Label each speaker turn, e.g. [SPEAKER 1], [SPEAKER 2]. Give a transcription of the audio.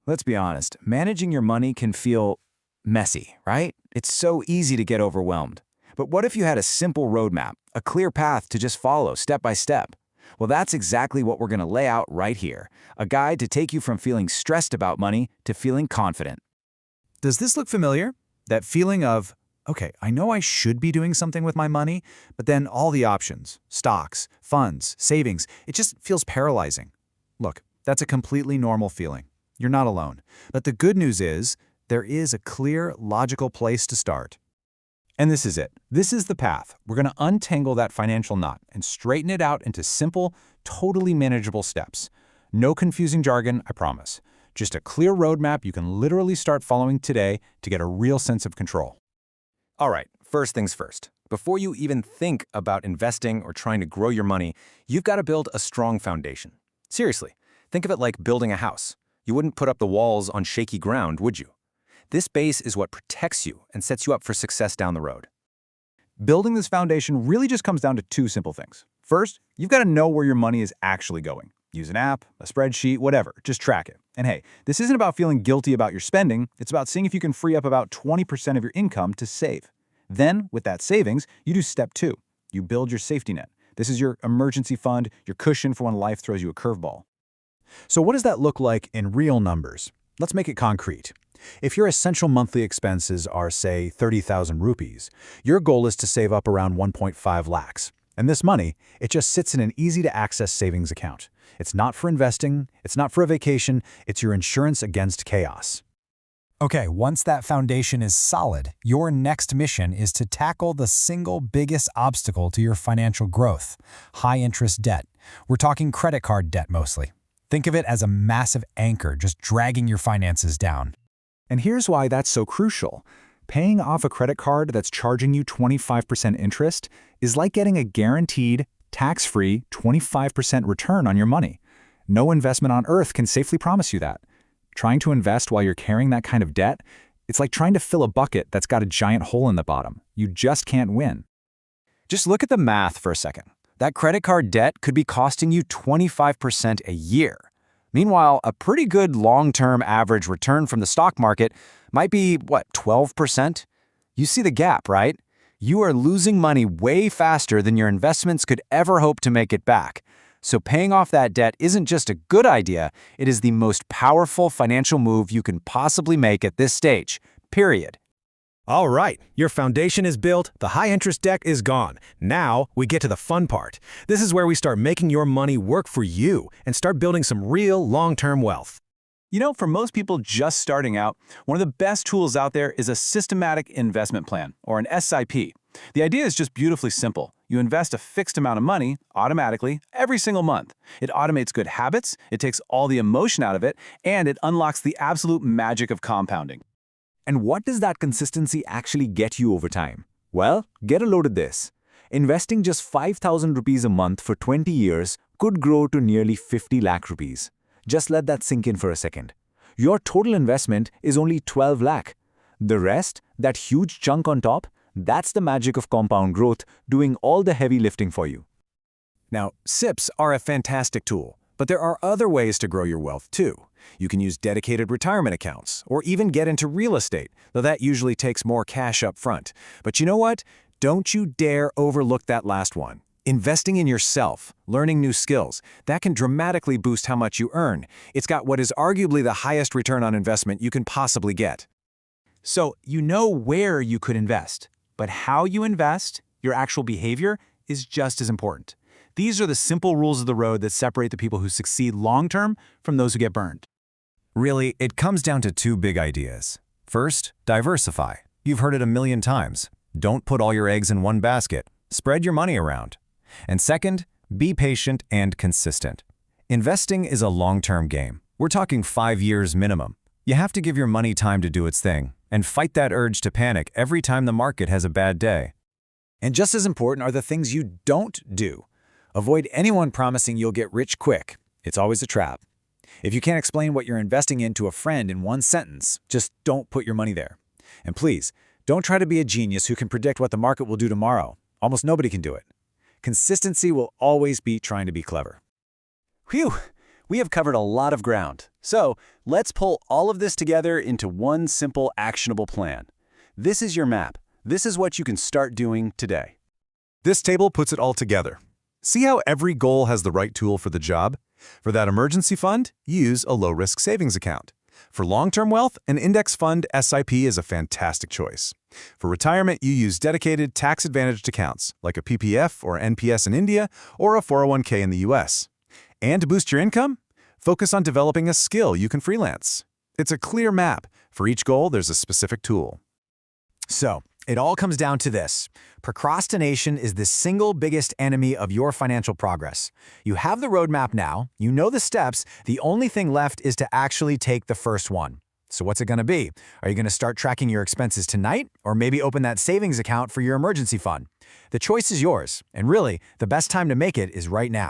[SPEAKER 1] Let's be honest, managing your money can feel messy, right? It's so easy to get overwhelmed. But what if you had a simple roadmap, a clear path to just follow step by step? Well, that's exactly what we're going to lay out right here, a guide to take you from feeling stressed about money to feeling confident.
[SPEAKER 2] Does this look familiar? That feeling of, okay, I know I should be doing something with my money, but then all the options, stocks, funds, savings, it just feels paralyzing. Look, that's a completely normal feeling. You're not alone. But the good news is, there is a clear, logical place to start.
[SPEAKER 3] And this is it. This is the path. We're going to untangle that financial knot and straighten it out into simple, totally manageable steps. No confusing jargon, I promise. Just a clear roadmap you can literally start following today to get a real sense of control.
[SPEAKER 4] All right, first things first. Before you even think about investing or trying to grow your money, you've got to build a strong foundation. Seriously, think of it like building a house. You wouldn't put up the walls on shaky ground, would you? This base is what protects you and sets you up for success down the road.
[SPEAKER 3] Building this foundation really just comes down to two simple things. First, you've got to know where your money is actually going. Use an app, a spreadsheet, whatever. Just track it. And hey, this isn't about feeling guilty about your spending. It's about seeing if you can free up about 20% of your income to save. Then, with that savings, you do step 2. You build your safety net. This is your emergency fund, your cushion for when life throws you a curveball.
[SPEAKER 2] So what does that look like in real numbers? Let's make it concrete. If your essential monthly expenses are, say, 30,000 rupees, your goal is to save up around 1.5 lakhs. And this money, it just sits in an easy-to-access savings account. It's not for investing, it's not for a vacation, it's your insurance against chaos.
[SPEAKER 5] Okay, once that foundation is solid, your next mission is to tackle the single biggest obstacle to your financial growth: high-interest debt. We're talking credit card debt mostly. Think of it as a massive anchor just dragging your finances down.
[SPEAKER 2] And here's why that's so crucial. Paying off a credit card that's charging you 25% interest is like getting a guaranteed, tax-free 25% return on your money. No investment on earth can safely promise you that. Trying to invest while you're carrying that kind of debt, it's like trying to fill a bucket that's got a giant hole in the bottom. You just can't win.
[SPEAKER 4] Just look at the math for a second. That credit card debt could be costing you 25% a year. Meanwhile, a pretty good long-term average return from the stock market might be, 12%? You see the gap, right? You are losing money way faster than your investments could ever hope to make it back. So paying off that debt isn't just a good idea, it is the most powerful financial move you can possibly make at this stage, period.
[SPEAKER 6] All right, your foundation is built, the high-interest debt is gone. Now, we get to the fun part. This is where we start making your money work for you and start building some real long-term wealth.
[SPEAKER 3] You know, for most people just starting out, one of the best tools out there is a systematic investment plan, or an SIP. The idea is just beautifully simple. You invest a fixed amount of money, automatically, every single month. It automates good habits, it takes all the emotion out of it, and it unlocks the absolute magic of compounding.
[SPEAKER 1] And what does that consistency actually get you over time? Well, get a load of this. Investing just 5,000 rupees a month for 20 years could grow to nearly 50 lakh rupees. Just let that sink in for a second. Your total investment is only 12 lakh. The rest, that huge chunk on top, that's the magic of compound growth doing all the heavy lifting for you.
[SPEAKER 6] Now, SIPs are a fantastic tool, but there are other ways to grow your wealth too. You can use dedicated retirement accounts, or even get into real estate, though that usually takes more cash up front. But you know what? Don't you dare overlook that last one. Investing in yourself, learning new skills, that can dramatically boost how much you earn. It's got what is arguably the highest return on investment you can possibly get.
[SPEAKER 3] So you know where you could invest, but how you invest, your actual behavior, is just as important. These are the simple rules of the road that separate the people who succeed long-term from those who get burned.
[SPEAKER 2] Really, it comes down to two big ideas. First, diversify. You've heard it a million times. Don't put all your eggs in one basket. Spread your money around. And second, be patient and consistent. Investing is a long-term game. We're talking 5 years minimum. You have to give your money time to do its thing and fight that urge to panic every time the market has a bad day.
[SPEAKER 4] And just as important are the things you don't do. Avoid anyone promising you'll get rich quick. It's always a trap. If you can't explain what you're investing in to a friend in one sentence, just don't put your money there. And please, don't try to be a genius who can predict what the market will do tomorrow. Almost nobody can do it. Consistency will always beat trying to be clever.
[SPEAKER 3] Whew!
[SPEAKER 6] We have covered a lot of ground. So let's pull all of this together into one simple, actionable plan. This is your map. This is what you can start doing today.
[SPEAKER 7] This table puts it all together. See how every goal has the right tool for the job? For that emergency fund, use a low-risk savings account. For long-term wealth, an index fund SIP is a fantastic choice. For retirement, you use dedicated tax-advantaged accounts, like a PPF or NPS in India or a 401k in the US. And to boost your income, focus on developing a skill you can freelance. It's a clear map. For each goal, there's a specific tool.
[SPEAKER 4] So, it all comes down to this. Procrastination is the single biggest enemy of your financial progress. You have the roadmap now, you know the steps, the only thing left is to actually take the first one. So what's it going to be? Are you going to start tracking your expenses tonight, or maybe open that savings account for your emergency fund? The choice is yours, and really, the best time to make it is right now.